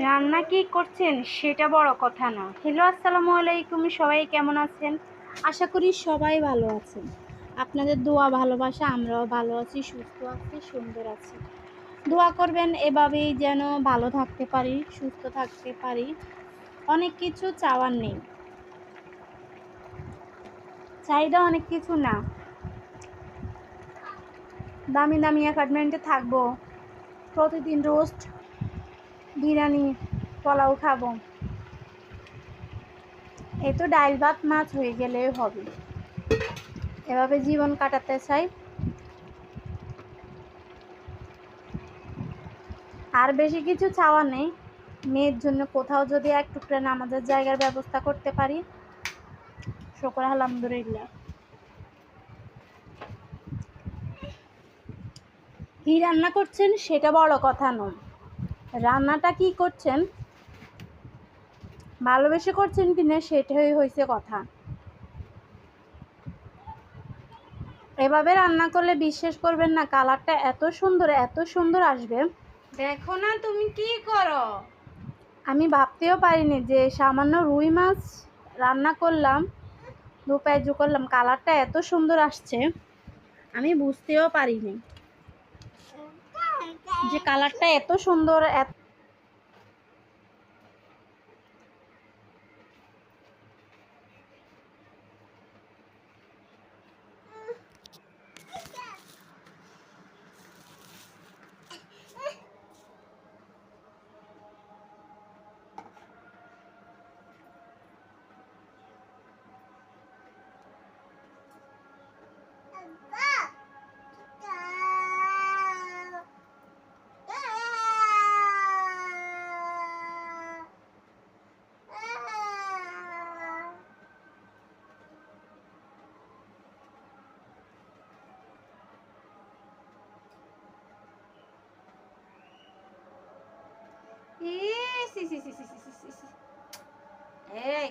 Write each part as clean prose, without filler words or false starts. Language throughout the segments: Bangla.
রান্না কি করছেন সেটা বড় কথা না। হ্যালো, আসসালামু আলাইকুম, সবাই কেমন আছেন? আশা করি সবাই ভালো আছেন। আপনাদের দোয়া ভালোবাসা আমরাও ভালো আছি, সুস্থ আছি, সুন্দর আছি। দোয়া করবেন এভাবেই যেন ভালো থাকতে পারি, সুস্থ থাকতে পারি। অনেক কিছু চাওয়ার নেই, চাহিদা অনেক কিছু না। দামি দামি অ্যাপার্টমেন্টে থাকবো, প্রতিদিন রোস্ট, বিরিয়ানি, পোলাও খাবো, এই তো ডাল ভাত মাছ হয়ে গেলেই হবে। এভাবে জীবন কাটাতে চাই। আর বেশি কিছু চাওয়া নেই। মেয়ের জন্য কোথাও যদি এক টুকরা নামাজের জায়গার ব্যবস্থা করতে পারি, শুকর আলহামদুলিল্লাহ। কি রান্না করছেন সেটা বড় কথা নয়, রান্নাটা কি করছেন, ভালোবেসে করছেন কিনা সেটাই হয়েছে কথা। এভাবে রান্না করলে বিশ্বাস করবেন না, কালারটা এত সুন্দর এত সুন্দর আসবে। দেখো না তুমি কি করো, আমি ভাবতেও পারিনি যে সামান্য রুই মাছ রান্না করলাম, দু পেঁয়াজু করলাম, কালারটা এত সুন্দর আসছে। আমি বুঝতেও পারিনি যে কালারটা এত সুন্দর। এই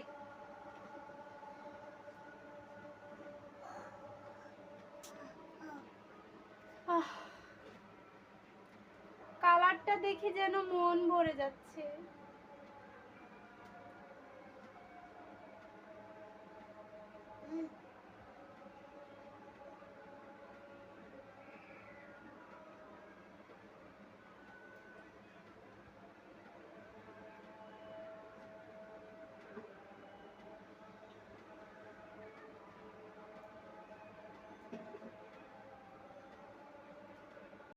কালারটা দেখে যেন মন ভরে যাচ্ছে।